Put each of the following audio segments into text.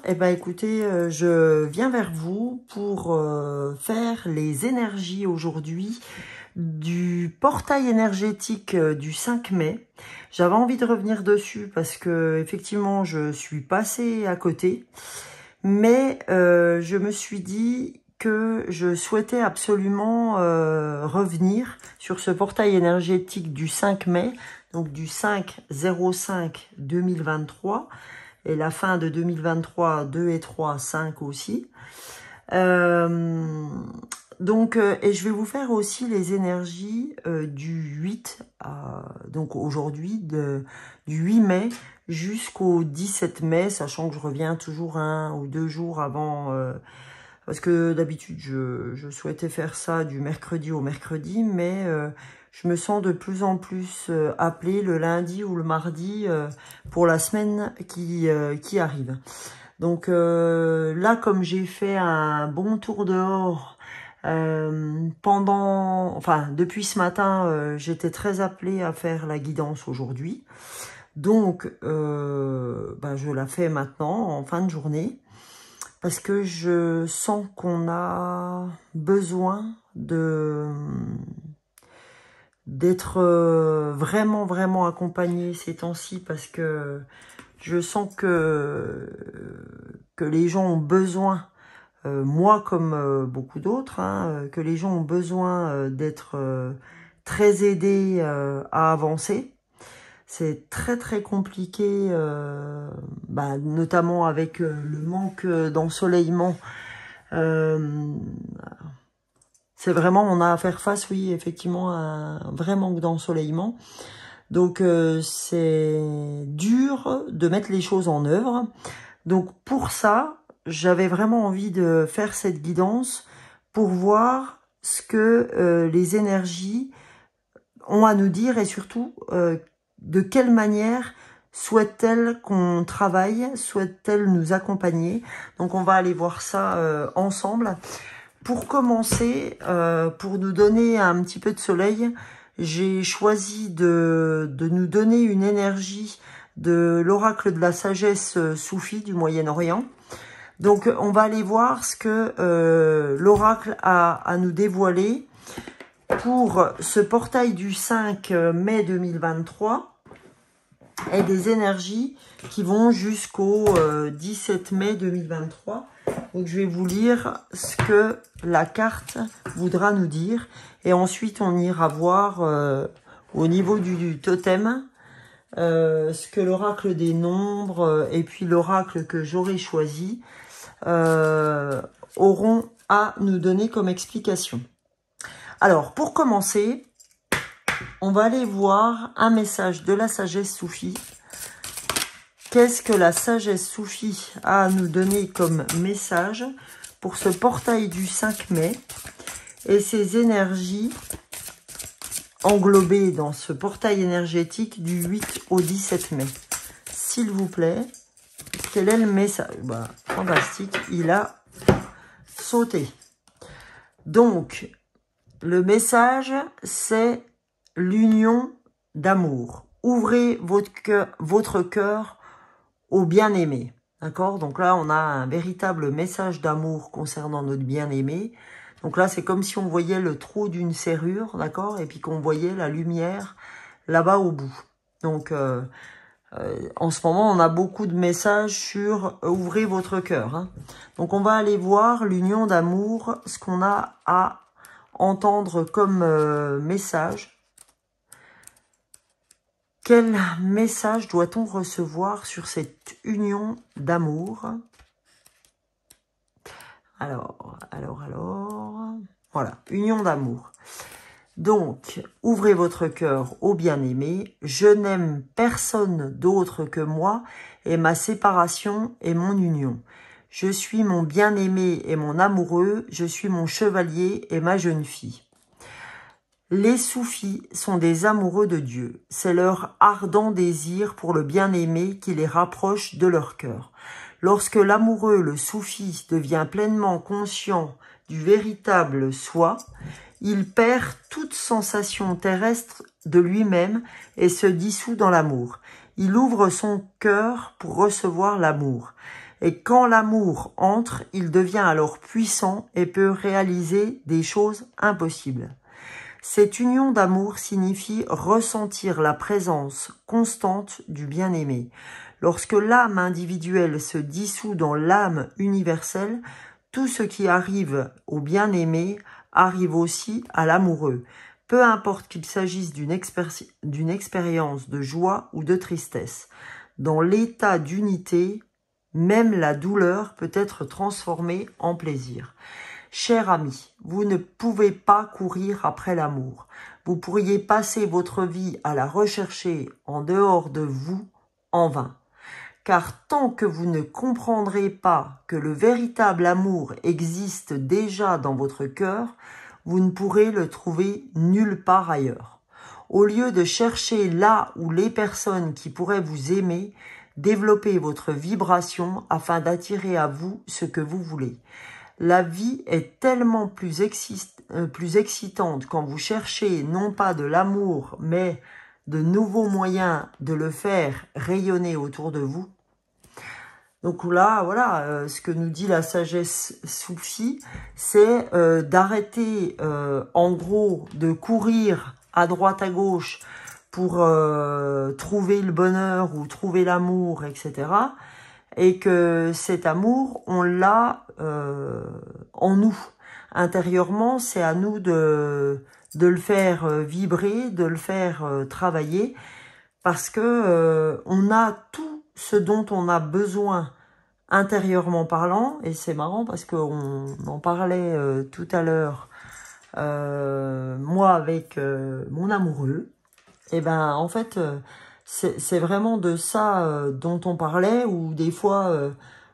Eh ben, écoutez, je viens vers vous pour faire les énergies aujourd'hui du portail énergétique du 5 mai. J'avais envie de revenir dessus parce que effectivement, je suis passée à côté. Mais je me suis dit que je souhaitais absolument revenir sur ce portail énergétique du 5 mai, donc du 5/05/2023, et la fin de 2023, 2 et 3, 5 aussi. Et je vais vous faire aussi les énergies du 8, donc aujourd'hui, du 8 mai jusqu'au 17 mai, sachant que je reviens toujours 1 ou 2 jours avant, parce que d'habitude je souhaitais faire ça du mercredi au mercredi, mais je me sens de plus en plus appelée le lundi ou le mardi pour la semaine qui arrive. Donc là, comme j'ai fait un bon tour dehors depuis ce matin, j'étais très appelée à faire la guidance aujourd'hui. Donc, je la fais maintenant, en fin de journée, parce que je sens qu'on a besoin d'être vraiment, vraiment accompagné ces temps-ci, parce que je sens que les gens ont besoin, moi comme beaucoup d'autres, que les gens ont besoin d'être très aidés à avancer. C'est très très compliqué, notamment avec le manque d'ensoleillement. C'est vraiment, on a à faire face, oui, effectivement, à un vrai manque d'ensoleillement. Donc c'est dur de mettre les choses en œuvre. Donc pour ça, j'avais vraiment envie de faire cette guidance pour voir ce que les énergies ont à nous dire, et surtout de quelle manière souhaitent-elles qu'on travaille, souhaitent-elles nous accompagner. Donc on va aller voir ça ensemble. Pour commencer, pour nous donner un petit peu de soleil, j'ai choisi de nous donner une énergie de l'oracle de la sagesse soufie du Moyen-Orient. Donc on va aller voir ce que l'oracle a à nous dévoiler pour ce portail du 5 mai 2023 et des énergies qui vont jusqu'au 17 mai 2023. Donc je vais vous lire ce que la carte voudra nous dire, et ensuite on ira voir au niveau du totem ce que l'oracle des nombres et puis l'oracle que j'aurai choisi auront à nous donner comme explication. Alors, pour commencer, on va aller voir un message de la sagesse soufie. Qu'est-ce que la sagesse soufie a à nous donner comme message pour ce portail du 5 mai et ces énergies englobées dans ce portail énergétique du 8 au 17 mai. S'il vous plaît, quel est le message? Fantastique, il a sauté. Donc, le message, c'est l'union d'amour. Ouvrez votre cœur au bien-aimé. D'accord? Donc là, on a un véritable message d'amour concernant notre bien-aimé. Donc là, c'est comme si on voyait le trou d'une serrure, d'accord? Et puis qu'on voyait la lumière là-bas au bout. Donc, en ce moment, on a beaucoup de messages sur ouvrez votre cœur. Donc, on va aller voir l'union d'amour, ce qu'on a à entendre comme message. Quel message doit-on recevoir sur cette union d'amour? Alors, voilà, union d'amour. Donc, ouvrez votre cœur au bien-aimé. Je n'aime personne d'autre que moi, et ma séparation est mon union. Je suis mon bien-aimé et mon amoureux, je suis mon chevalier et ma jeune fille. Les soufis sont des amoureux de Dieu. C'est leur ardent désir pour le bien-aimé qui les rapproche de leur cœur. Lorsque l'amoureux, le soufi, devient pleinement conscient du véritable soi, il perd toute sensation terrestre de lui-même et se dissout dans l'amour. Il ouvre son cœur pour recevoir l'amour. Et quand l'amour entre, il devient alors puissant et peut réaliser des choses impossibles. Cette union d'amour signifie ressentir la présence constante du bien-aimé. Lorsque l'âme individuelle se dissout dans l'âme universelle, tout ce qui arrive au bien-aimé arrive aussi à l'amoureux, peu importe qu'il s'agisse d'une expérience de joie ou de tristesse. Dans l'état d'unité, même la douleur peut être transformée en plaisir. Cher ami, vous ne pouvez pas courir après l'amour. Vous pourriez passer votre vie à la rechercher en dehors de vous en vain. Car tant que vous ne comprendrez pas que le véritable amour existe déjà dans votre cœur, vous ne pourrez le trouver nulle part ailleurs. Au lieu de chercher là où les personnes qui pourraient vous aimer, développez votre vibration afin d'attirer à vous ce que vous voulez. La vie est tellement plus excitante quand vous cherchez non pas de l'amour, mais de nouveaux moyens de le faire rayonner autour de vous. Donc là, voilà, ce que nous dit la sagesse soufie, c'est d'arrêter, en gros, de courir à droite, à gauche pour trouver le bonheur ou trouver l'amour, etc. Et que cet amour, on l'a en nous. Intérieurement, c'est à nous de le faire vibrer, de le faire travailler, parce que on a tout ce dont on a besoin intérieurement parlant, et c'est marrant parce qu'on en parlait tout à l'heure, moi avec mon amoureux, et ben en fait c'est vraiment de ça dont on parlait, où des fois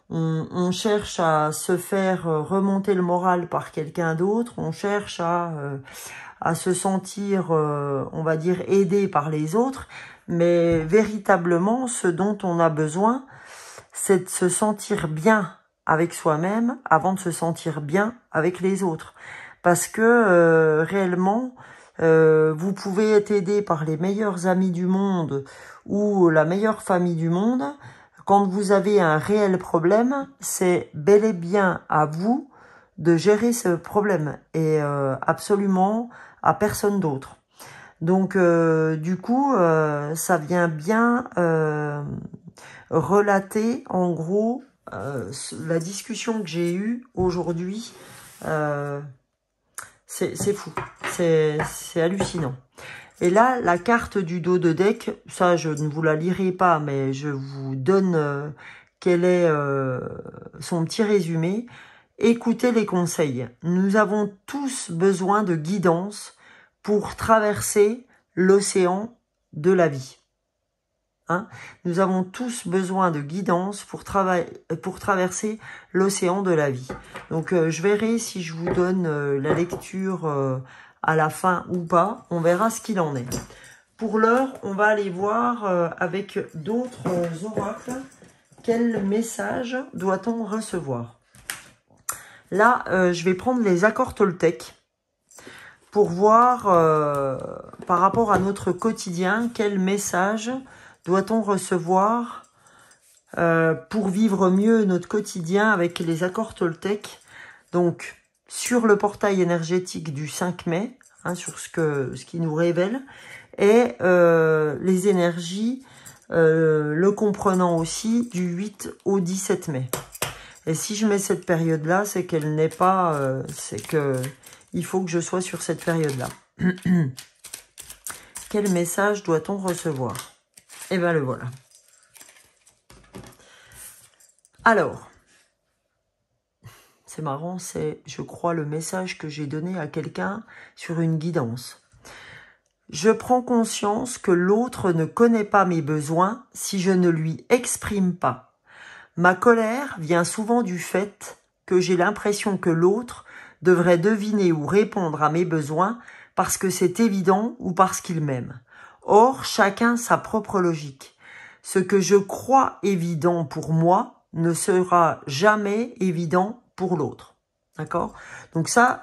on cherche à se faire remonter le moral par quelqu'un d'autre, on cherche à se sentir, on va dire, aidé par les autres, mais véritablement ce dont on a besoin, c'est de se sentir bien avec soi-même avant de se sentir bien avec les autres. Parce que réellement, vous pouvez être aidé par les meilleurs amis du monde ou la meilleure famille du monde. Quand vous avez un réel problème, c'est bel et bien à vous de gérer ce problème et absolument à personne d'autre. Donc du coup, ça vient bien relater en gros la discussion que j'ai eue aujourd'hui. C'est fou, c'est hallucinant. Et là, la carte du dos de deck, ça je ne vous la lirai pas, mais je vous donne quel est son petit résumé. Écoutez les conseils. Nous avons tous besoin de guidance pour traverser l'océan de la vie. Hein? Nous avons tous besoin de guidance pour traverser l'océan de la vie. Donc je verrai si je vous donne la lecture à la fin ou pas. On verra ce qu'il en est. Pour l'heure, on va aller voir avec d'autres oracles quel message doit-on recevoir. Là, je vais prendre les accords Toltec pour voir par rapport à notre quotidien quel message doit-on recevoir pour vivre mieux notre quotidien avec les accords Toltec. Donc, sur le portail énergétique du 5 mai, hein, sur ce qui nous révèle, et les énergies, le comprenant aussi, du 8 au 17 mai. Et si je mets cette période-là, c'est qu'elle n'est pas... c'est que il faut que je sois sur cette période-là. Quel message doit-on recevoir? Et bien le voilà. Alors, c'est marrant, c'est, je crois, le message que j'ai donné à quelqu'un sur une guidance. Je prends conscience que l'autre ne connaît pas mes besoins si je ne lui exprime pas. Ma colère vient souvent du fait que j'ai l'impression que l'autre devrait deviner ou répondre à mes besoins parce que c'est évident ou parce qu'il m'aime. Or, chacun sa propre logique. Ce que je crois évident pour moi ne sera jamais évident pour l'autre. D'accord? Donc ça,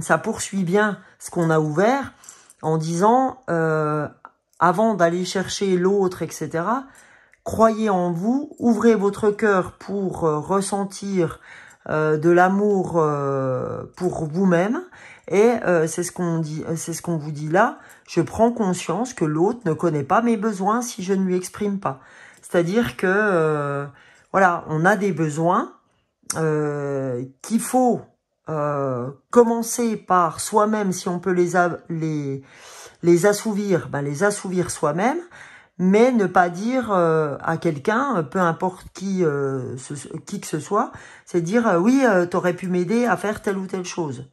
ça poursuit bien ce qu'on a ouvert en disant, avant d'aller chercher l'autre, etc., croyez en vous, ouvrez votre cœur pour ressentir de l'amour pour vous-même. Et c'est ce qu'on vous dit là. Je prends conscience que l'autre ne connaît pas mes besoins si je ne lui exprime pas. C'est-à-dire que voilà, on a des besoins qu'il faut commencer par soi-même, si on peut les assouvir, ben les assouvir soi-même, mais ne pas dire à quelqu'un, peu importe qui que ce soit, c'est dire oui, t'aurais pu m'aider à faire telle ou telle chose.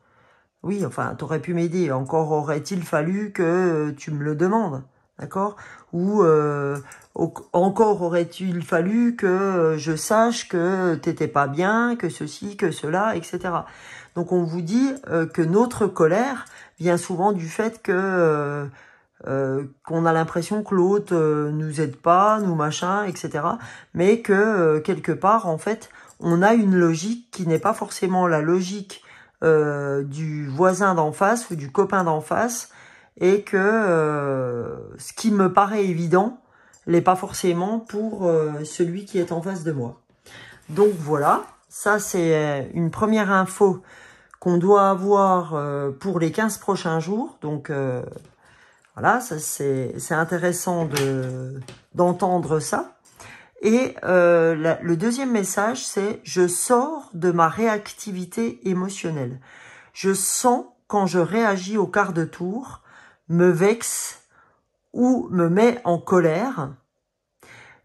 Oui, enfin, t'aurais pu m'aider. Encore aurait-il fallu que tu me le demandes, d'accord? Ou encore aurait-il fallu que je sache que t'étais pas bien, que ceci, que cela, etc. Donc on vous dit que notre colère vient souvent du fait que qu'on a l'impression que l'autre nous aide pas, nous machin, etc. Mais que quelque part, en fait, on a une logique qui n'est pas forcément la logique du voisin d'en face ou du copain d'en face, et que ce qui me paraît évident l'est pas forcément pour celui qui est en face de moi. Donc voilà, ça c'est une première info qu'on doit avoir pour les 15 prochains jours. Donc voilà, ça c'est intéressant d'entendre ça. Et le deuxième message, c'est « Je sors de ma réactivité émotionnelle. Je sens quand je réagis au quart de tour, me vexe ou me met en colère.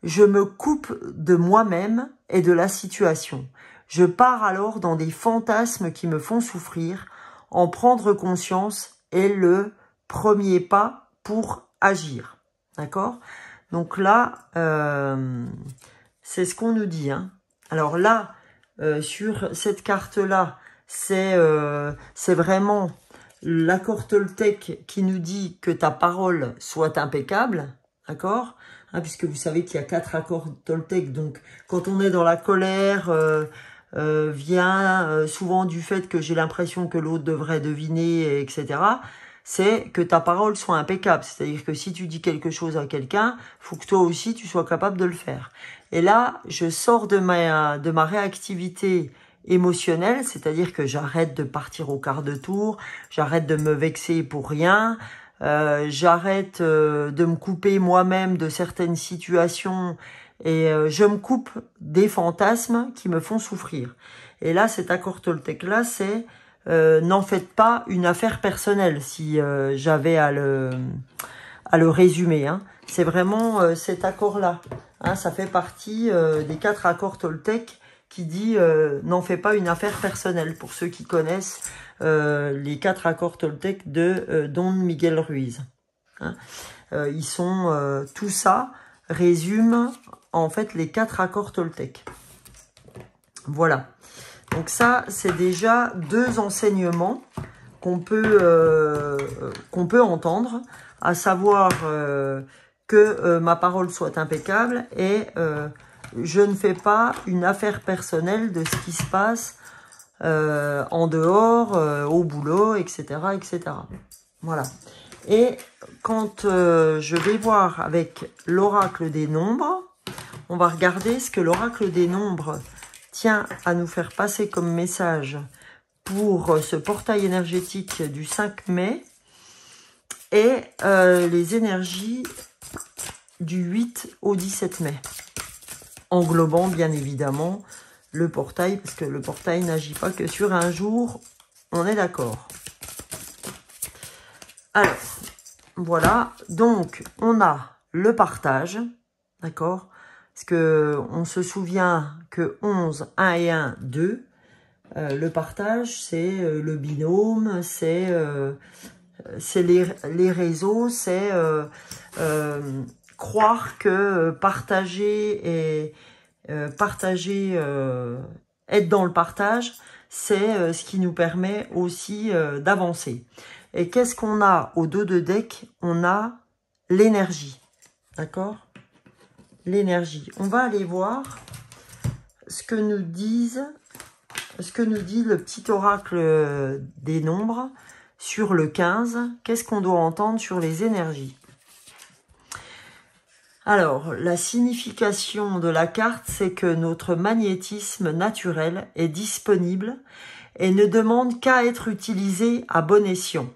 Je me coupe de moi-même et de la situation. Je pars alors dans des fantasmes qui me font souffrir. En prendre conscience est le premier pas pour agir. » D'accord ? Donc là, c'est ce qu'on nous dit. Hein. Alors là, sur cette carte-là, c'est vraiment l'accord Toltec qui nous dit que ta parole soit impeccable. D'accord ? Hein, puisque vous savez qu'il y a 4 accords Toltec. Donc, quand on est dans la colère, vient souvent du fait que j'ai l'impression que l'autre devrait deviner, etc., c'est que ta parole soit impeccable. C'est-à-dire que si tu dis quelque chose à quelqu'un, faut que toi aussi tu sois capable de le faire. Et là, je sors de ma réactivité émotionnelle, c'est-à-dire que j'arrête de partir au quart de tour, j'arrête de me vexer pour rien, j'arrête de me couper moi-même de certaines situations et je me coupe des fantasmes qui me font souffrir. Et là, cet accord Toltec-là, c'est n'en faites pas une affaire personnelle, si j'avais à le résumer. Hein. C'est vraiment cet accord-là. Hein, ça fait partie des 4 accords Toltec qui dit n'en fais pas une affaire personnelle, pour ceux qui connaissent les 4 accords Toltec de Don Miguel Ruiz. Hein. Ils sont tout ça résume en fait les 4 accords Toltec. Voilà. Donc ça, c'est déjà 2 enseignements qu'on peut entendre, à savoir que ma parole soit impeccable et je ne fais pas une affaire personnelle de ce qui se passe en dehors, au boulot, etc., etc. Voilà. Et quand je vais voir avec l'oracle des nombres, on va regarder ce que l'oracle des nombres tient à nous faire passer comme message pour ce portail énergétique du 5 mai et les énergies du 8 au 17 mai, englobant bien évidemment le portail, parce que le portail n'agit pas que sur un jour, on est d'accord. Alors, voilà, donc on a le partage, d'accord? Parce que on se souvient que 11, 1 et 1, 2, le partage, c'est le binôme, c'est les réseaux, c'est croire que partager et être dans le partage, c'est ce qui nous permet aussi d'avancer. Et qu'est-ce qu'on a au dos de deck? On a l'énergie, d'accord? L'énergie. On va aller voir ce que nous dit le petit oracle des nombres sur le 15. Qu'est-ce qu'on doit entendre sur les énergies? Alors, la signification de la carte, c'est que notre magnétisme naturel est disponible et ne demande qu'à être utilisé à bon escient.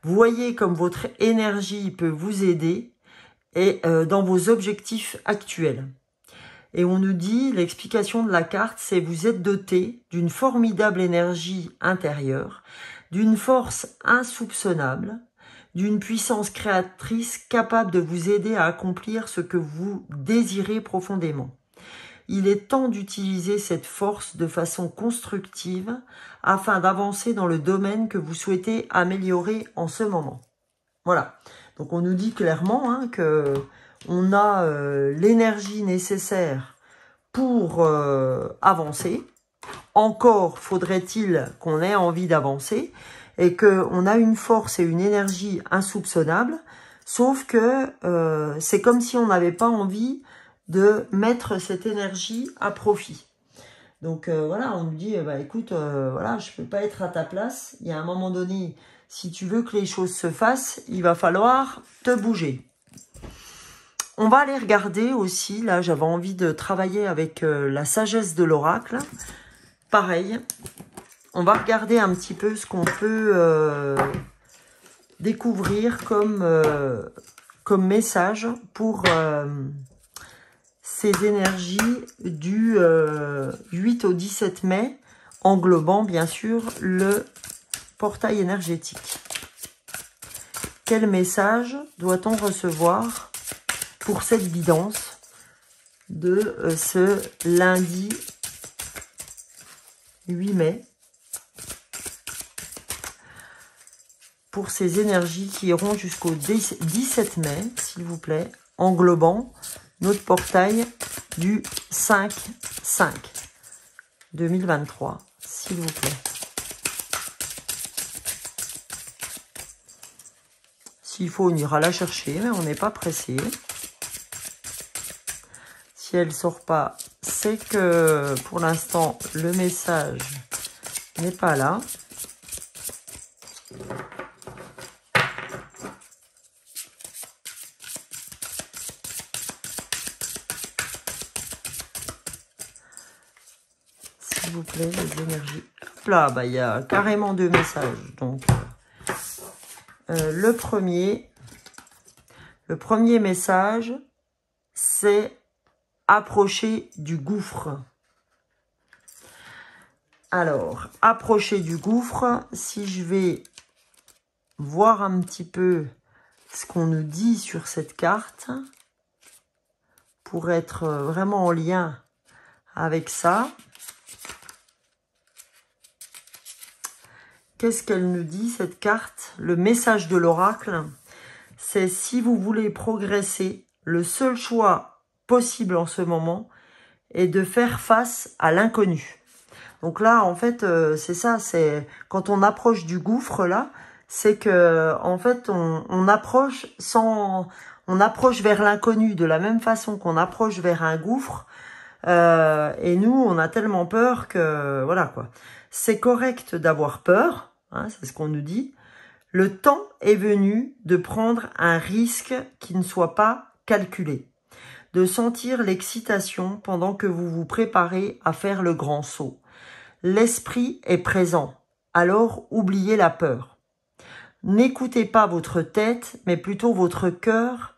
Vous voyez comme votre énergie peut vous aider et dans vos objectifs actuels. Et on nous dit, l'explication de la carte, c'est vous êtes doté d'une formidable énergie intérieure, d'une force insoupçonnable, d'une puissance créatrice capable de vous aider à accomplir ce que vous désirez profondément. Il est temps d'utiliser cette force de façon constructive afin d'avancer dans le domaine que vous souhaitez améliorer en ce moment. Voilà. Donc on nous dit clairement que on a l'énergie nécessaire pour avancer. Encore faudrait-il qu'on ait envie d'avancer et qu'on a une force et une énergie insoupçonnables, sauf que c'est comme si on n'avait pas envie de mettre cette énergie à profit. Donc voilà, on nous dit, écoute, voilà, je peux pas être à ta place. Il y a un moment donné, si tu veux que les choses se fassent, il va falloir te bouger. On va aller regarder aussi, là j'avais envie de travailler avec la sagesse de l'oracle. Pareil, on va regarder un petit peu ce qu'on peut découvrir comme message pour ces énergies du 8 au 17 mai, englobant bien sûr le portail énergétique. Quel message doit-on recevoir pour cette guidance de ce lundi 8 mai, pour ces énergies qui iront jusqu'au 17 mai, s'il vous plaît, englobant notre portail du 5-5 2023, s'il vous plaît. S'il faut, on ira la chercher, mais on n'est pas pressé. Si elle ne sort pas, c'est que pour l'instant, le message n'est pas là. S'il vous plaît, les énergies. Hop là, il y a carrément 2 messages. Donc, le premier message, c'est approcher du gouffre. Alors, approcher du gouffre, si je vais voir un petit peu ce qu'on nous dit sur cette carte, pour être vraiment en lien avec ça. Qu'est-ce qu'elle nous dit, cette carte? Le message de l'oracle, c'est si vous voulez progresser, le seul choix possible en ce moment est de faire face à l'inconnu. Donc là, en fait, c'est ça, c'est quand on approche du gouffre, là, c'est que, en fait, on approche vers l'inconnu de la même façon qu'on approche vers un gouffre. Et nous, on a tellement peur que, voilà, quoi. C'est correct d'avoir peur, hein, c'est ce qu'on nous dit. Le temps est venu de prendre un risque qui ne soit pas calculé, de sentir l'excitation pendant que vous vous préparez à faire le grand saut. L'esprit est présent, alors oubliez la peur. N'écoutez pas votre tête, mais plutôt votre cœur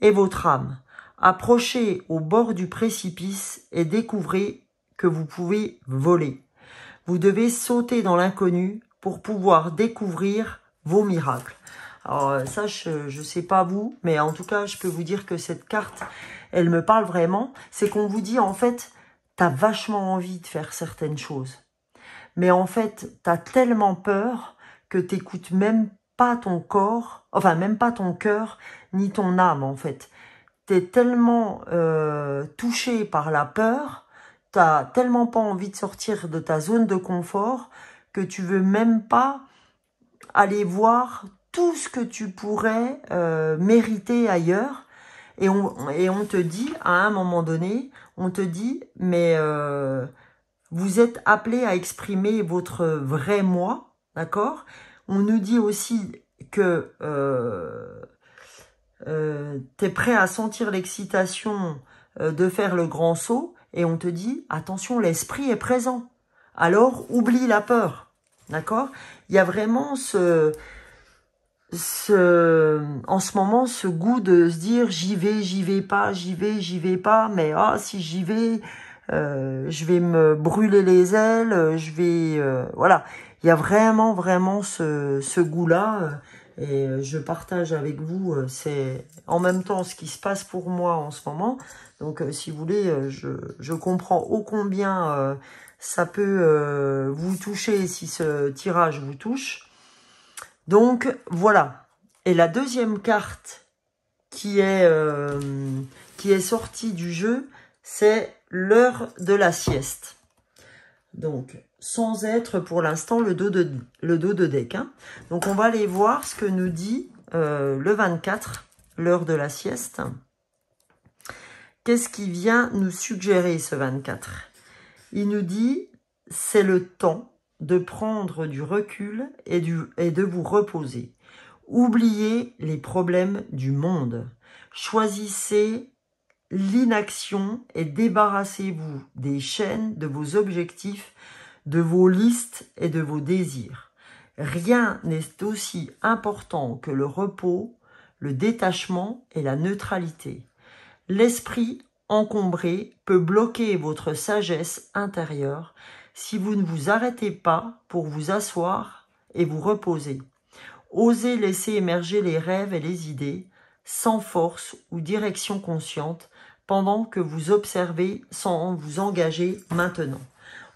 et votre âme. Approchez au bord du précipice et découvrez que vous pouvez voler. Vous devez sauter dans l'inconnu pour pouvoir découvrir vos miracles. Alors ça, je sais pas vous, mais en tout cas, je peux vous dire que cette carte, elle me parle vraiment. C'est qu'on vous dit, en fait, t'as vachement envie de faire certaines choses. Mais en fait, t'as tellement peur que t'écoutes même pas ton corps, enfin même pas ton cœur, ni ton âme en fait. T'es tellement touché par la peur, t'as tellement pas envie de sortir de ta zone de confort que tu veux même pas aller voir tout ce que tu pourrais mériter ailleurs. Et on te dit, à un moment donné, on te dit, mais vous êtes appelé à exprimer votre vrai moi, d'accord? On nous dit aussi que t'es prêt à sentir l'excitation de faire le grand saut, et on te dit, attention, l'esprit est présent. Alors, oublie la peur. D'accord? Il y a vraiment en ce moment, ce goût de se dire, j'y vais pas, j'y vais pas, mais ah, si j'y vais, je vais me brûler les ailes, je vais... voilà, il y a vraiment ce goût-là, et je partage avec vous, c'est en même temps ce qui se passe pour moi en ce moment. Donc, si vous voulez, je comprends ô combien ça peut vous toucher si ce tirage vous touche. Donc, voilà. Et la deuxième carte qui est sortie du jeu, c'est l'heure de la sieste. Donc, sans être pour l'instant le dos de deck. Hein. Donc, on va aller voir ce que nous dit le 24, l'heure de la sieste. Qu'est-ce qui vient nous suggérer ce 24? Il nous dit, c'est le temps de prendre du recul et de vous reposer. Oubliez les problèmes du monde. Choisissez l'inaction et débarrassez-vous des chaînes de vos objectifs, de vos listes et de vos désirs. Rien n'est aussi important que le repos, le détachement et la neutralité. L'esprit encombré peut bloquer votre sagesse intérieure si vous ne vous arrêtez pas pour vous asseoir et vous reposer. Osez laisser émerger les rêves et les idées, sans force ou direction consciente, pendant que vous observez sans vous engager maintenant.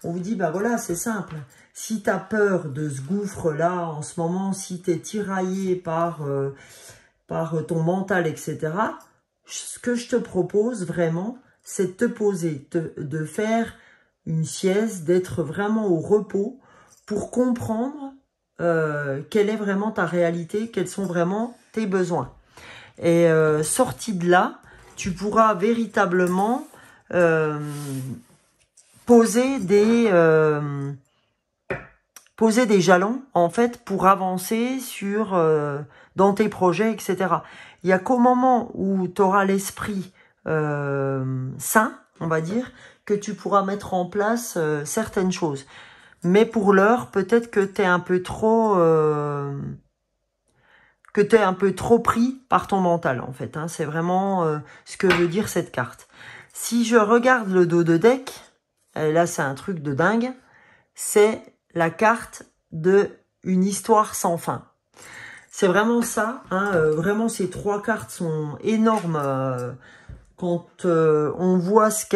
On vous dit, bah voilà, c'est simple. Si tu as peur de ce gouffre-là, en ce moment, si tu es tiraillé par ton mental, etc., ce que je te propose vraiment, c'est de te poser, de faire une sieste, d'être vraiment au repos pour comprendre quelle est vraiment ta réalité, quels sont vraiment tes besoins. Et sorti de là, tu pourras véritablement poser des jalons, en fait, pour avancer dans tes projets, etc. Il n'y a qu'au moment où tu auras l'esprit sain, on va dire, que tu pourras mettre en place certaines choses. Mais pour l'heure, peut-être que tu es un peu trop... pris par ton mental, en fait. Hein. C'est vraiment ce que veut dire cette carte. Si je regarde le dos de deck, et là, c'est un truc de dingue, c'est la carte de une histoire sans fin. C'est vraiment ça. Hein, vraiment, ces trois cartes sont énormes quand on voit ce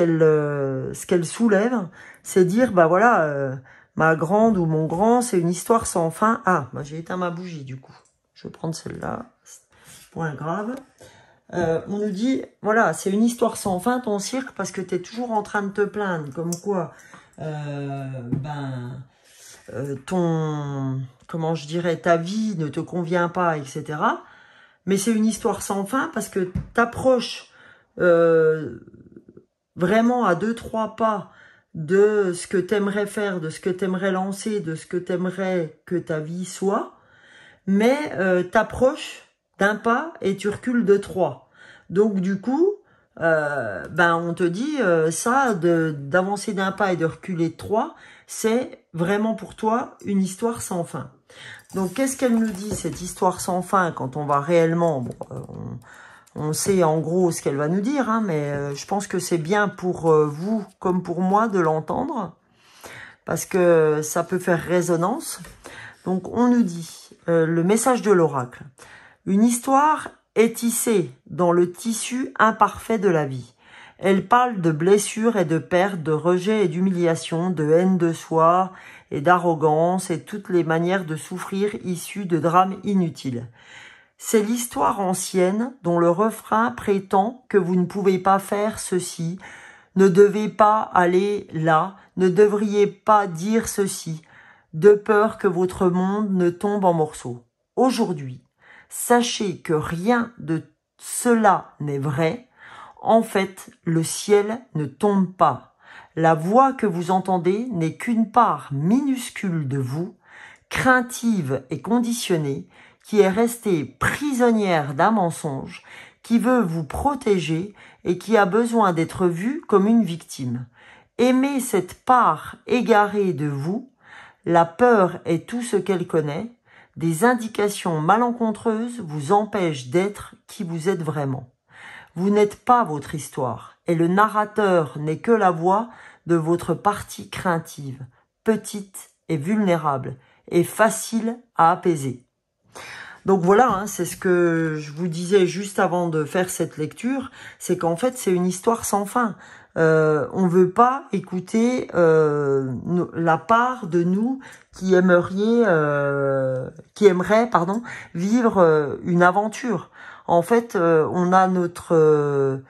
qu'elles soulèvent. C'est dire, bah voilà, ma grande ou mon grand, c'est une histoire sans fin. Ah, bah, j'ai éteint ma bougie, du coup. Je vais prendre celle-là. Point grave. On nous dit, voilà, c'est une histoire sans fin, ton cirque, parce que tu es toujours en train de te plaindre. Comme quoi, comment je dirais, ta vie ne te convient pas, etc. Mais c'est une histoire sans fin parce que tu approches vraiment à 2-3 pas de ce que tu aimerais faire, de ce que tu aimerais lancer, de ce que tu aimerais que ta vie soit, mais tu approches d'un pas et tu recules de 3. Donc du coup, on te dit ça, d'avancer d'un pas et de reculer de 3, c'est vraiment pour toi une histoire sans fin. Donc qu'est-ce qu'elle nous dit, cette histoire sans fin, quand on va réellement... Bon, on sait en gros ce qu'elle va nous dire, hein, mais je pense que c'est bien pour vous comme pour moi de l'entendre, parce que ça peut faire résonance. Donc on nous dit, le message de l'oracle, une histoire est tissée dans le tissu imparfait de la vie. Elle parle de blessures et de pertes, de rejet et d'humiliation, de haine de soi et d'arrogance et toutes les manières de souffrir issues de drames inutiles. C'est l'histoire ancienne dont le refrain prétend que vous ne pouvez pas faire ceci, ne devez pas aller là, ne devriez pas dire ceci, de peur que votre monde ne tombe en morceaux. Aujourd'hui, sachez que rien de cela n'est vrai. En fait, le ciel ne tombe pas. La voix que vous entendez n'est qu'une part minuscule de vous, craintive et conditionnée, qui est restée prisonnière d'un mensonge, qui veut vous protéger et qui a besoin d'être vue comme une victime. Aimez cette part égarée de vous, la peur est tout ce qu'elle connaît, des indications malencontreuses vous empêchent d'être qui vous êtes vraiment. Vous n'êtes pas votre histoire, et le narrateur n'est que la voix de votre partie craintive, petite et vulnérable, et facile à apaiser. Donc voilà, hein, c'est ce que je vous disais juste avant de faire cette lecture, c'est qu'en fait c'est une histoire sans fin. On veut pas écouter la part de nous qui aimerait vivre une aventure. En fait, on a notre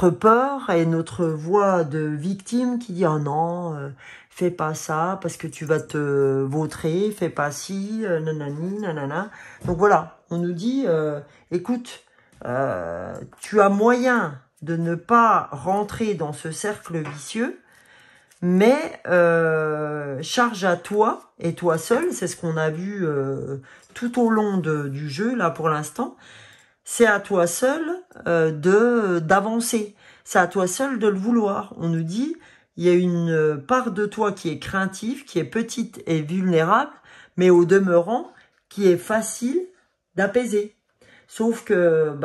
peur et notre voix de victime qui dit « Oh non, fais pas ça parce que tu vas te vautrer, fais pas ci, nanani, nanana. » Donc voilà, on nous dit « Écoute, tu as moyen de ne pas rentrer dans ce cercle vicieux, mais charge à toi et toi seul, c'est ce qu'on a vu tout au long du jeu là pour l'instant, c'est à toi seul d'avancer, c'est à toi seul de le vouloir. On nous dit, il y a une part de toi qui est craintive, qui est petite et vulnérable, mais au demeurant, qui est facile d'apaiser. Sauf que,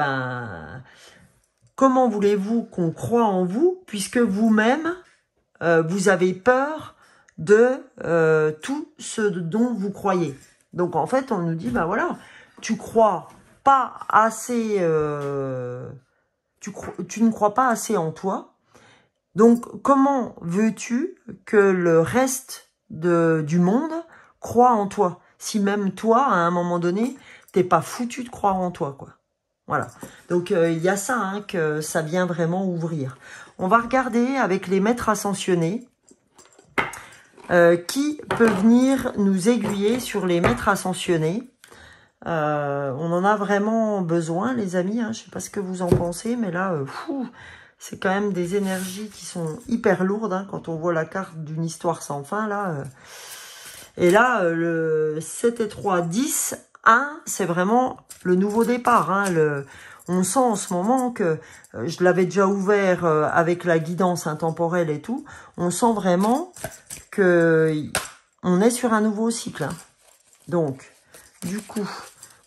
comment voulez-vous qu'on croie en vous, puisque vous-même, vous avez peur de tout ce dont vous croyez. Donc en fait, on nous dit, voilà, tu crois pas assez, tu ne crois pas assez en toi. Donc comment veux-tu que le reste du monde croit en toi, si même toi, à un moment donné, t'es pas foutu de croire en toi, quoi. Voilà. Donc il y a ça, hein, que ça vient vraiment ouvrir. On va regarder avec les maîtres ascensionnés qui peut venir nous aiguiller sur les maîtres ascensionnés. On en a vraiment besoin, les amis, hein. Je sais pas ce que vous en pensez, mais là, c'est quand même des énergies qui sont hyper lourdes, hein, quand on voit la carte d'une histoire sans fin, là. Et là, le 7 et 3, 10, 1, c'est vraiment le nouveau départ, hein. On sent en ce moment que, je l'avais déjà ouvert avec la guidance intemporelle et tout, on sent vraiment que on est sur un nouveau cycle, hein. Donc, du coup,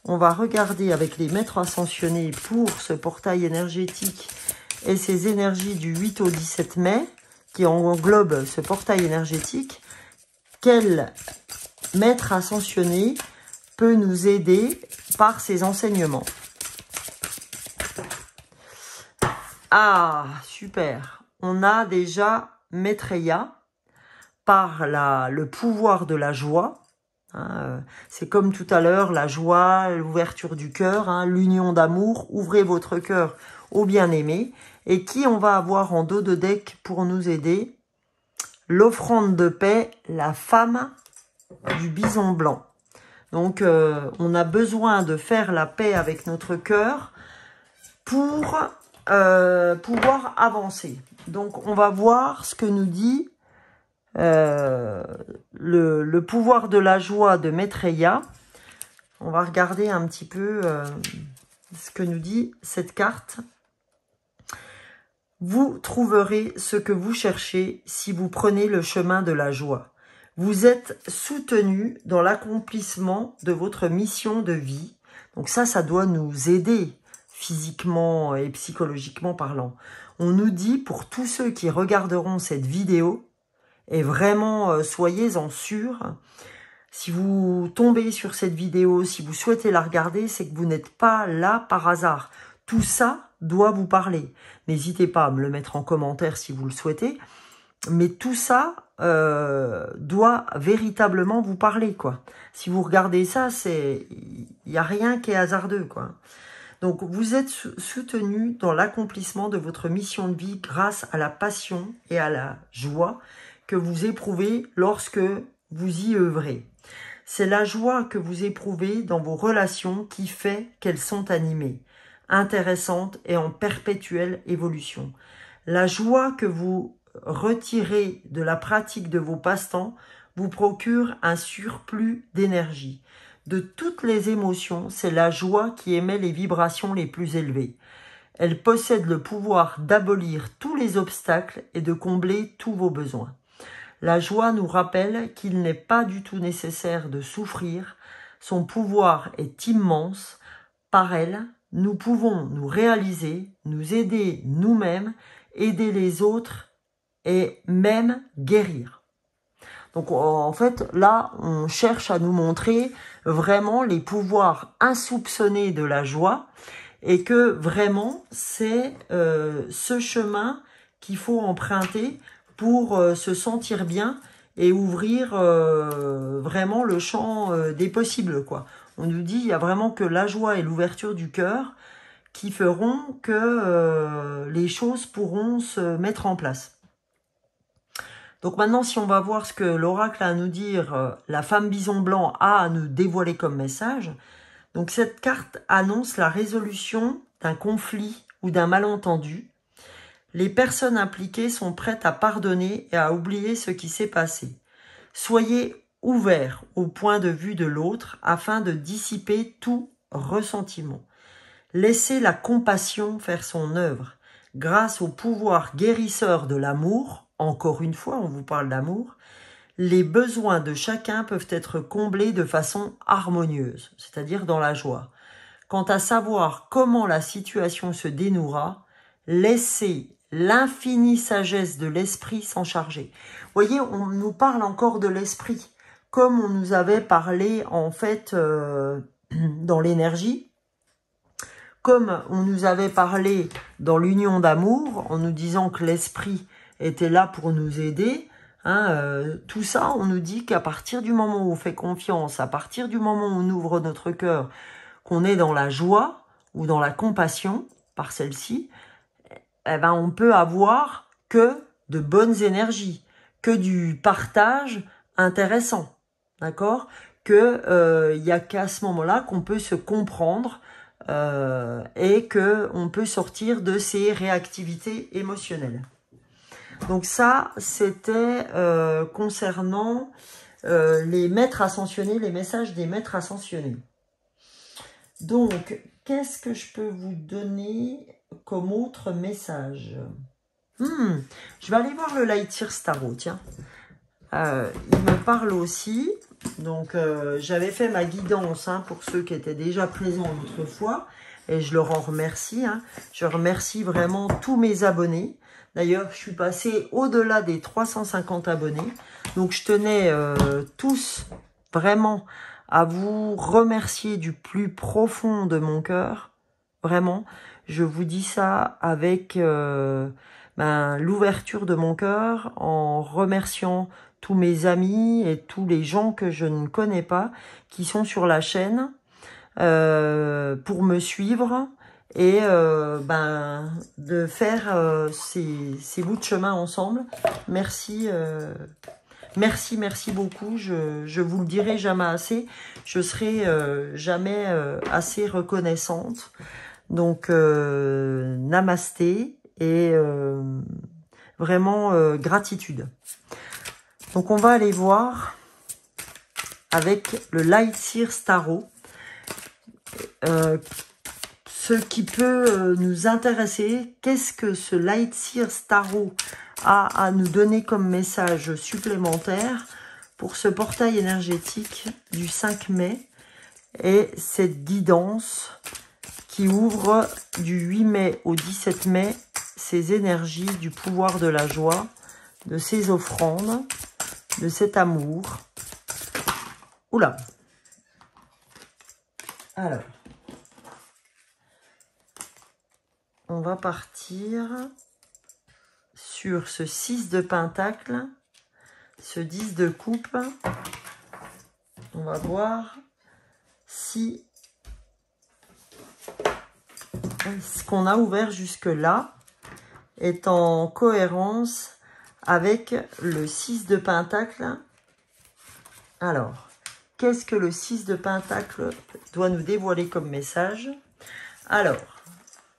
on va regarder avec les maîtres ascensionnés pour ce portail énergétique et ces énergies du 8 au 17 mai, qui englobe ce portail énergétique, quel maître ascensionné peut nous aider par ses enseignements. Ah, super. On a déjà Maitreya par le pouvoir de la joie. C'est comme tout à l'heure, la joie, l'ouverture du cœur, hein, l'union d'amour. Ouvrez votre cœur au bien-aimé. Et qui on va avoir en dos de deck pour nous aider? L'offrande de paix, la femme du bison blanc. Donc, on a besoin de faire la paix avec notre cœur pour pouvoir avancer. Donc, on va voir ce que nous dit le pouvoir de la joie de Maitreya. On va regarder un petit peu ce que nous dit cette carte. Vous trouverez ce que vous cherchez si vous prenez le chemin de la joie. Vous êtes soutenu dans l'accomplissement de votre mission de vie. Donc ça doit nous aider physiquement et psychologiquement parlant. On nous dit pour tous ceux qui regarderont cette vidéo, et vraiment soyez-en sûrs, si vous tombez sur cette vidéo, si vous souhaitez la regarder, c'est que vous n'êtes pas là par hasard. Tout ça doit vous parler. N'hésitez pas à me le mettre en commentaire si vous le souhaitez. Mais tout ça doit véritablement vous parler, quoi. Si vous regardez ça, il n'y a rien qui est hasardeux, quoi. Donc, vous êtes soutenu dans l'accomplissement de votre mission de vie grâce à la passion et à la joie que vous éprouvez lorsque vous y œuvrez. C'est la joie que vous éprouvez dans vos relations qui fait qu'elles sont animées, intéressantes et en perpétuelle évolution. La joie que vous retirez de la pratique de vos passe-temps vous procure un surplus d'énergie. De toutes les émotions, c'est la joie qui émet les vibrations les plus élevées. Elle possède le pouvoir d'abolir tous les obstacles et de combler tous vos besoins. La joie nous rappelle qu'il n'est pas du tout nécessaire de souffrir. Son pouvoir est immense. Par elle, nous pouvons nous réaliser, nous aider nous-mêmes, aider les autres et même guérir. Donc en fait, là, on cherche à nous montrer vraiment les pouvoirs insoupçonnés de la joie et que vraiment, c'est ce chemin qu'il faut emprunter pour se sentir bien et ouvrir vraiment le champ des possibles, quoi. On nous dit, il y a vraiment que la joie et l'ouverture du cœur qui feront que les choses pourront se mettre en place. Donc maintenant, si on va voir ce que l'oracle a à nous dire, la femme bison blanc a à nous dévoiler comme message. Donc cette carte annonce la résolution d'un conflit ou d'un malentendu. Les personnes impliquées sont prêtes à pardonner et à oublier ce qui s'est passé. Soyez ouverts au point de vue de l'autre afin de dissiper tout ressentiment. Laissez la compassion faire son œuvre. Grâce au pouvoir guérisseur de l'amour, encore une fois, on vous parle d'amour, les besoins de chacun peuvent être comblés de façon harmonieuse, c'est-à-dire dans la joie. Quant à savoir comment la situation se dénouera, laissez l'infinie sagesse de l'esprit s'en charger. Vous voyez, on nous parle encore de l'esprit, comme on nous avait parlé en fait dans l'énergie, comme on nous avait parlé dans l'union d'amour, en nous disant que l'esprit était là pour nous aider. Tout ça, on nous dit qu'à partir du moment où on fait confiance, à partir du moment où on ouvre notre cœur, qu'on est dans la joie ou dans la compassion par celle-ci, eh ben on peut avoir que de bonnes énergies, que du partage intéressant, d'accord? Que y a qu'à ce moment-là qu'on peut se comprendre et que on peut sortir de ces réactivités émotionnelles. Donc ça, c'était concernant les maîtres ascensionnés, les messages des maîtres ascensionnés. Donc, qu'est-ce que je peux vous donner comme autre message? Je vais aller voir le Light Year Tarot, tiens. Il me parle aussi. Donc, j'avais fait ma guidance pour ceux qui étaient déjà présents autrefois. Et je leur en remercie. Je remercie vraiment tous mes abonnés. D'ailleurs, je suis passée au-delà des 350 abonnés. Donc, je tenais tous vraiment à vous remercier du plus profond de mon cœur. Vraiment, je vous dis ça avec l'ouverture de mon cœur, en remerciant tous mes amis et tous les gens que je ne connais pas, qui sont sur la chaîne, pour me suivre et de faire ces bouts de chemin ensemble. Merci. Merci beaucoup, je vous le dirai jamais assez, je serai jamais assez reconnaissante. Donc, namasté et vraiment gratitude. Donc, on va aller voir avec le Light Year Tarot ce qui peut nous intéresser. Qu'est-ce que ce Light Year Tarot a à nous donner comme message supplémentaire pour ce portail énergétique du 5 mai et cette guidance qui ouvre du 8 mai au 17 mai ces énergies du pouvoir de la joie, de ces offrandes, de cet amour. Oula! Alors, on va partir sur ce 6 de pentacle, ce 10 de coupe. On va voir si ce qu'on a ouvert jusque-là est en cohérence avec le 6 de pentacle. Alors, qu'est-ce que le 6 de pentacle doit nous dévoiler comme message? Alors,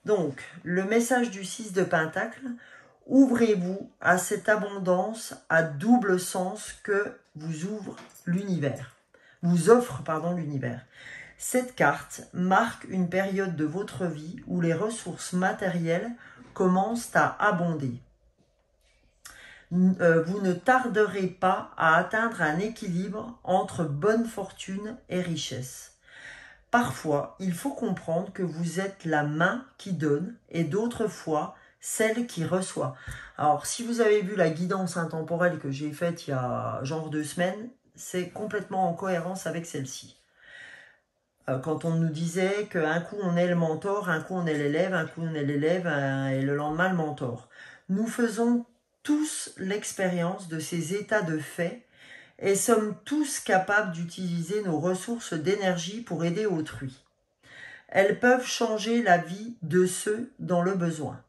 donc, le message du 6 de pentacle, ouvrez-vous à cette abondance à double sens que vous ouvre l'univers. vous offre l'univers. Cette carte marque une période de votre vie où les ressources matérielles commencent à abonder. Vous ne tarderez pas à atteindre un équilibre entre bonne fortune et richesse. Parfois, il faut comprendre que vous êtes la main qui donne et d'autres fois, celle qui reçoit. Alors, si vous avez vu la guidance intemporelle que j'ai faite il y a genre 2 semaines, c'est complètement en cohérence avec celle-ci. Quand on nous disait qu'un coup on est le mentor, un coup on est l'élève, un coup on est l'élève et le lendemain le mentor. Nous faisons tous l'expérience de ces états de fait et sommes tous capables d'utiliser nos ressources d'énergie pour aider autrui. Elles peuvent changer la vie de ceux dans le besoin.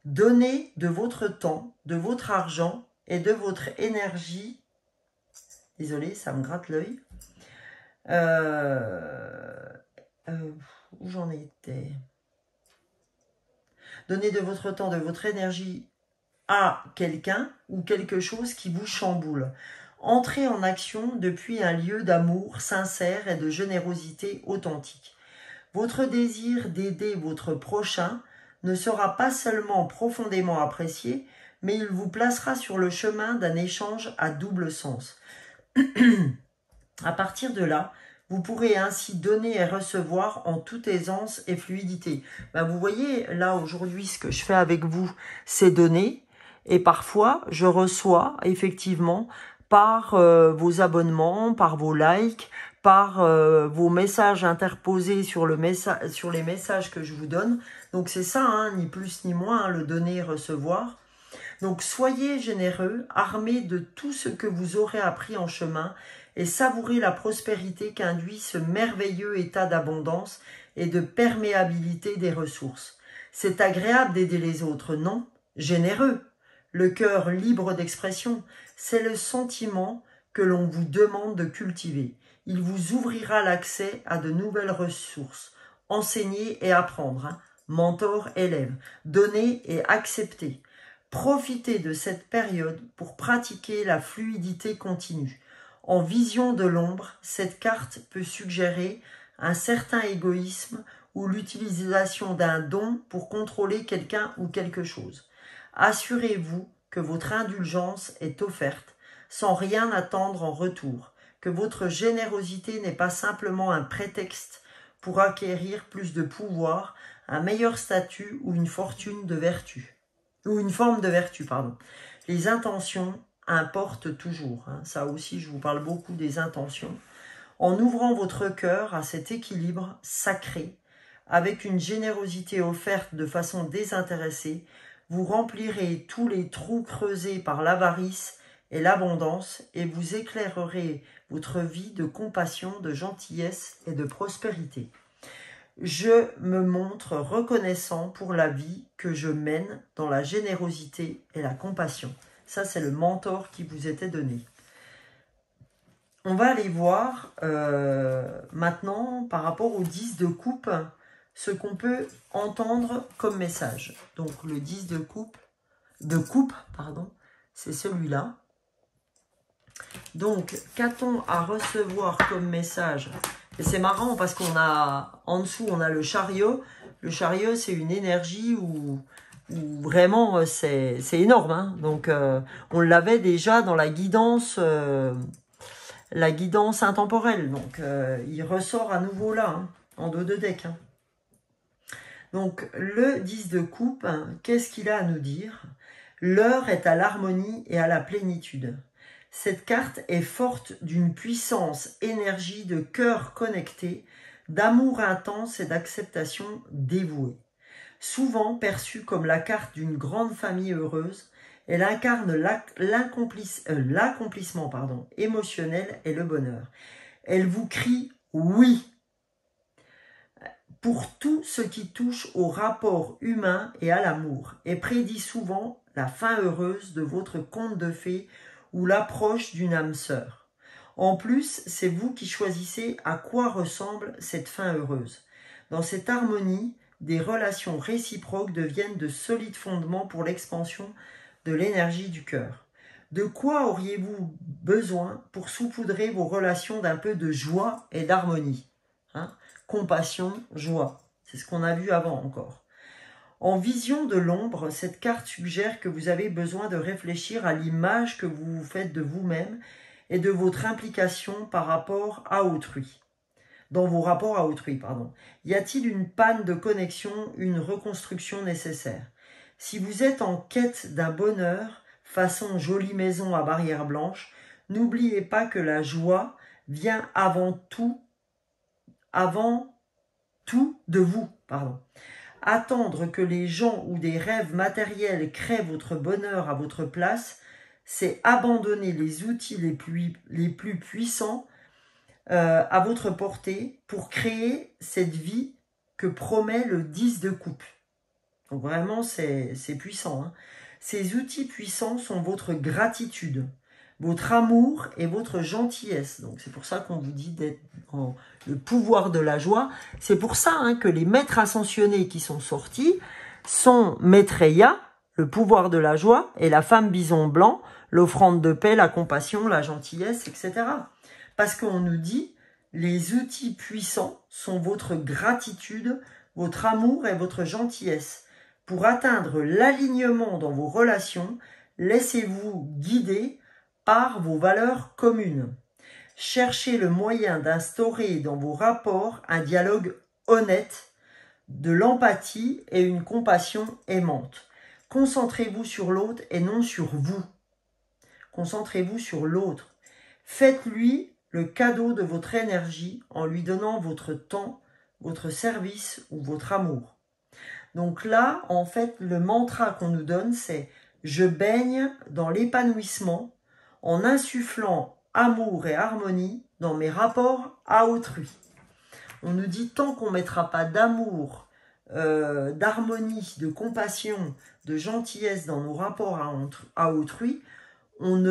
Donnez de votre temps, de votre argent et de votre énergie. Désolée, ça me gratte l'œil. Où j'en étais? Donnez de votre temps, de votre énergie à quelqu'un ou quelque chose qui vous chamboule. Entrez en action depuis un lieu d'amour sincère et de générosité authentique. Votre désir d'aider votre prochain ne sera pas seulement profondément apprécié, mais il vous placera sur le chemin d'un échange à double sens. À partir de là, vous pourrez ainsi donner et recevoir en toute aisance et fluidité. Vous voyez, là, aujourd'hui, ce que je fais avec vous, c'est donner. Et parfois, je reçois, effectivement, par vos abonnements, par vos likes, par vos messages interposés sur les messages que je vous donne. Donc, c'est ça, hein, ni plus ni moins, hein, le donner et recevoir. Donc, soyez généreux, armés de tout ce que vous aurez appris en chemin et savourez la prospérité qu'induit ce merveilleux état d'abondance et de perméabilité des ressources. C'est agréable d'aider les autres, non? Généreux. Le cœur libre d'expression, c'est le sentiment que l'on vous demande de cultiver. Il vous ouvrira l'accès à de nouvelles ressources. Enseigner et apprendre, hein? Mentor, élève. Donner et accepter. Profitez de cette période pour pratiquer la fluidité continue. En vision de l'ombre, cette carte peut suggérer un certain égoïsme ou l'utilisation d'un don pour contrôler quelqu'un ou quelque chose. Assurez-vous que votre indulgence est offerte sans rien attendre en retour, que votre générosité n'est pas simplement un prétexte pour acquérir plus de pouvoir, un meilleur statut ou une fortune de vertu. Ou une forme de vertu, pardon. Les intentions importe toujours. Hein. Ça aussi, je vous parle beaucoup des intentions. En ouvrant votre cœur à cet équilibre sacré, avec une générosité offerte de façon désintéressée, vous remplirez tous les trous creusés par l'avarice et l'abondance et vous éclairerez votre vie de compassion, de gentillesse et de prospérité. Je me montre reconnaissant pour la vie que je mène dans la générosité et la compassion. Ça, c'est le mentor qui vous était donné. On va aller voir maintenant, par rapport au 10 de coupe, ce qu'on peut entendre comme message. Donc, le 10 de coupe, c'est celui-là. Donc, qu'a-t-on à recevoir comme message? Et c'est marrant parce qu'on a, en dessous, on a le chariot. Le chariot, c'est une énergie où vraiment c'est énorme. Hein. Donc, on l'avait déjà dans la guidance intemporelle. Donc, il ressort à nouveau là, hein, en dos de deck. Hein. Donc, le 10 de coupe, hein, qu'est-ce qu'il a à nous dire? L'heure est à l'harmonie et à la plénitude. Cette carte est forte d'une puissance, énergie de cœur connecté, d'amour intense et d'acceptation dévouée. Souvent perçue comme la carte d'une grande famille heureuse, elle incarne l'accomplissement émotionnel et le bonheur. Elle vous crie « oui » pour tout ce qui touche au rapport humain et à l'amour et prédit souvent la fin heureuse de votre conte de fées ou l'approche d'une âme sœur. En plus, c'est vous qui choisissez à quoi ressemble cette fin heureuse. Dans cette harmonie, des relations réciproques deviennent de solides fondements pour l'expansion de l'énergie du cœur. De quoi auriez-vous besoin pour saupoudrer vos relations d'un peu de joie et d'harmonie, hein? Compassion, joie, c'est ce qu'on a vu avant encore. En vision de l'ombre, cette carte suggère que vous avez besoin de réfléchir à l'image que vous vous faites de vous-même et de votre implication par rapport à autrui. Dans vos rapports à autrui, pardon. Y a-t-il une panne de connexion, une reconstruction nécessaire? Si vous êtes en quête d'un bonheur, façon jolie maison à barrière blanche, n'oubliez pas que la joie vient avant tout de vous, pardon. Attendre que les gens ou des rêves matériels créent votre bonheur à votre place, c'est abandonner les outils les plus puissants à votre portée pour créer cette vie que promet le 10 de coupe. Donc vraiment, c'est puissant, hein. Ces outils puissants sont votre gratitude, votre amour et votre gentillesse. Donc c'est pour ça qu'on vous dit d'être dans le pouvoir de la joie. C'est pour ça, hein, que les maîtres ascensionnés qui sont sortis sont Maitreya, le pouvoir de la joie, et la femme bison blanc, l'offrande de paix, la compassion, la gentillesse, etc. Parce qu'on nous dit, les outils puissants sont votre gratitude, votre amour et votre gentillesse. Pour atteindre l'alignement dans vos relations, laissez-vous guider par vos valeurs communes. Cherchez le moyen d'instaurer dans vos rapports un dialogue honnête, de l'empathie et une compassion aimante. Concentrez-vous sur l'autre et non sur vous. Concentrez-vous sur l'autre. Faites-lui le cadeau de votre énergie en lui donnant votre temps, votre service ou votre amour. Donc là, en fait, le mantra qu'on nous donne, c'est « Je baigne dans l'épanouissement en insufflant amour et harmonie dans mes rapports à autrui. » On nous dit tant qu'on ne mettra pas d'amour, d'harmonie, de compassion, de gentillesse dans nos rapports à autrui, on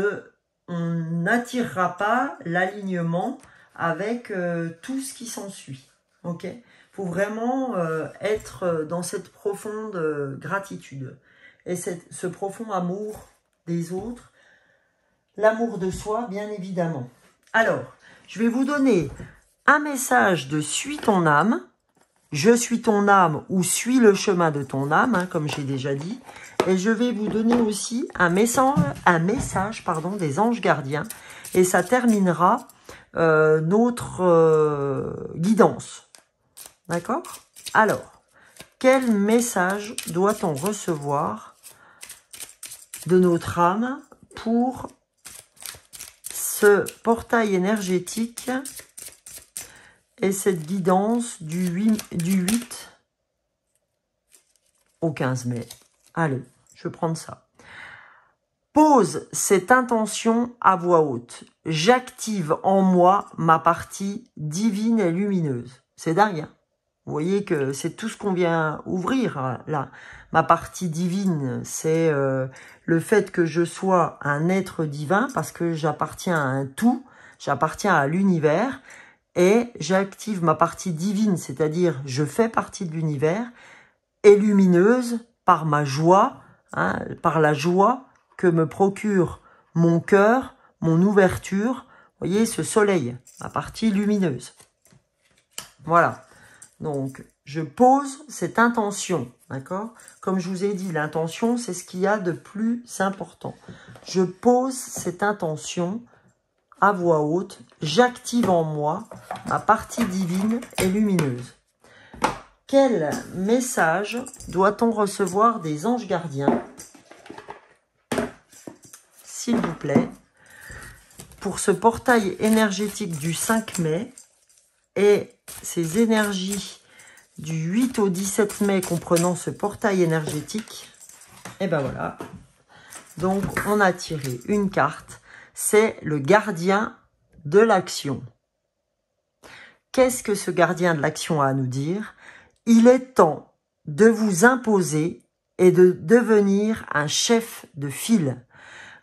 n'attirera pas l'alignement avec tout ce qui s'ensuit. Ok ? Faut vraiment être dans cette profonde gratitude et ce profond amour des autres, l'amour de soi, bien évidemment. Alors, je vais vous donner un message de « Suis ton âme », « Je suis ton âme » ou « Suis le chemin de ton âme », hein, comme j'ai déjà dit. Et je vais vous donner aussi un message des anges gardiens. Et ça terminera notre guidance. D'accord? Alors, quel message doit-on recevoir de notre âme pour ce portail énergétique et cette guidance du 8 au 15 mai? Allez, je vais prendre ça. Pose cette intention à voix haute. J'active en moi ma partie divine et lumineuse. C'est dingue, hein? Vous voyez que c'est tout ce qu'on vient ouvrir là. Ma partie divine, c'est le fait que je sois un être divin parce que j'appartiens à un tout, j'appartiens à l'univers et j'active ma partie divine, c'est-à-dire je fais partie de l'univers et lumineuse par ma joie, hein, par la joie que me procure mon cœur, mon ouverture. Vous voyez ce soleil, ma partie lumineuse. Voilà. Donc, je pose cette intention, d'accord? Comme je vous ai dit, l'intention, c'est ce qu'il y a de plus important. Je pose cette intention à voix haute. J'active en moi ma partie divine et lumineuse. Quel message doit-on recevoir des anges gardiens, s'il vous plaît, pour ce portail énergétique du 5 mai et ces énergies du 8 au 17 mai comprenant ce portail énergétique? Et ben voilà. Donc, on a tiré une carte. C'est le gardien de l'action. Qu'est-ce que ce gardien de l'action a à nous dire? Il est temps de vous imposer et de devenir un chef de file.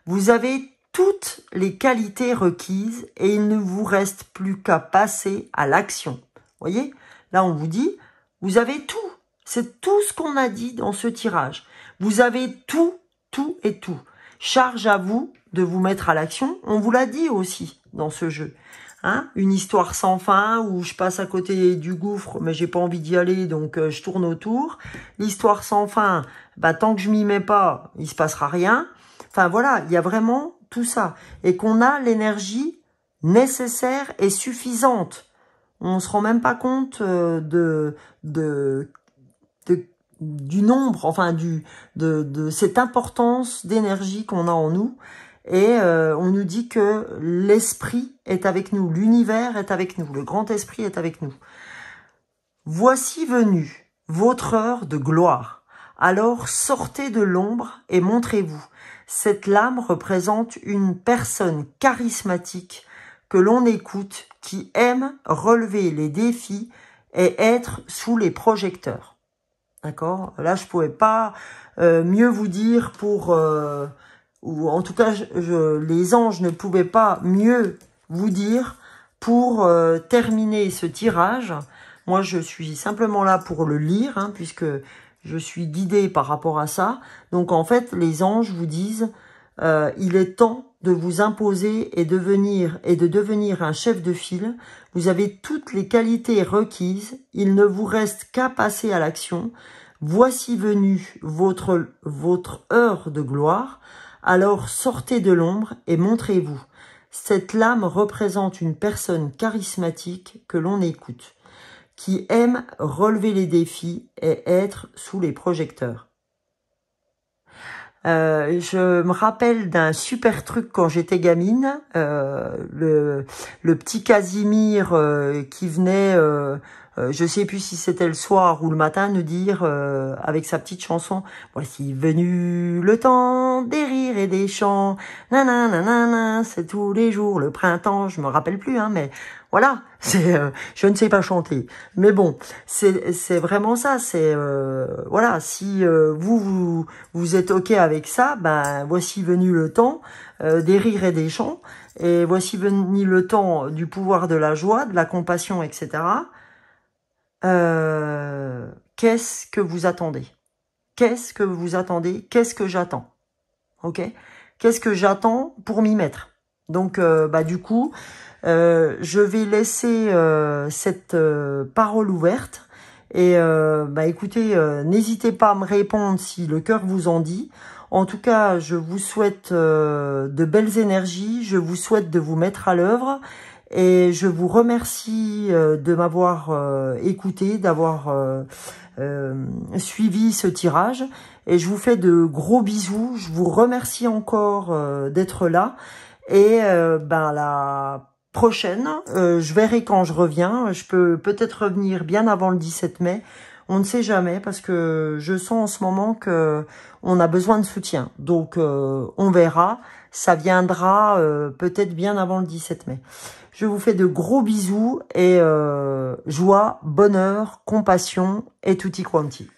Vous avez toutes les qualités requises et il ne vous reste plus qu'à passer à l'action. Voyez? Là, on vous dit, vous avez tout. C'est tout ce qu'on a dit dans ce tirage. Vous avez tout, tout et tout. Charge à vous de vous mettre à l'action. On vous l'a dit aussi dans ce jeu. Hein, une histoire sans fin où je passe à côté du gouffre, mais j'ai pas envie d'y aller, donc je tourne autour. L'histoire sans fin, bah, tant que je m'y mets pas, il se passera rien. Enfin voilà, il y a vraiment tout ça. Et qu'on a l'énergie nécessaire et suffisante. On se rend même pas compte du nombre, enfin de cette importance d'énergie qu'on a en nous. Et on nous dit que l'esprit est avec nous, l'univers est avec nous, le grand esprit est avec nous. Voici venue votre heure de gloire. Alors sortez de l'ombre et montrez-vous. Cette lame représente une personne charismatique que l'on écoute, qui aime relever les défis et être sous les projecteurs. D'accord? Là, je pouvais pas mieux vous dire pour... ou en tout cas, les anges ne pouvaient pas mieux vous dire pour terminer ce tirage. Moi, je suis simplement là pour le lire, hein, puisque je suis guidée par rapport à ça. Donc, en fait, les anges vous disent, il est temps de vous imposer et de devenir un chef de file. Vous avez toutes les qualités requises. Il ne vous reste qu'à passer à l'action. Voici venue votre heure de gloire. Alors sortez de l'ombre et montrez-vous. Cette lame représente une personne charismatique que l'on écoute, qui aime relever les défis et être sous les projecteurs. Je me rappelle d'un super truc quand j'étais gamine, le petit Casimir qui venait, je sais plus si c'était le soir ou le matin, nous dire avec sa petite chanson, voici venu le temps des rires et des chants, nanana, c'est tous les jours le printemps, je me rappelle plus, hein, mais voilà, c'est, je ne sais pas chanter, mais bon, c'est vraiment ça, c'est voilà, si vous êtes ok avec ça, ben voici venu le temps des rires et des chants, et voici venu le temps du pouvoir de la joie, de la compassion, etc. Qu'est-ce que vous attendez? Qu'est-ce que vous attendez? Qu'est-ce que j'attends? Ok? Qu'est-ce que j'attends pour m'y mettre? Donc, bah du coup, je vais laisser cette parole ouverte. Et bah écoutez, n'hésitez pas à me répondre si le cœur vous en dit. En tout cas, je vous souhaite de belles énergies. Je vous souhaite de vous mettre à l'œuvre. Et je vous remercie de m'avoir écouté, d'avoir suivi ce tirage. Et je vous fais de gros bisous. Je vous remercie encore d'être là. Et ben la prochaine, je verrai quand je reviens. Je peux peut-être revenir bien avant le 17 mai. On ne sait jamais parce que je sens en ce moment que on a besoin de soutien. Donc on verra. Ça viendra peut-être bien avant le 17 mai. Je vous fais de gros bisous et joie, bonheur, compassion et tutti quanti.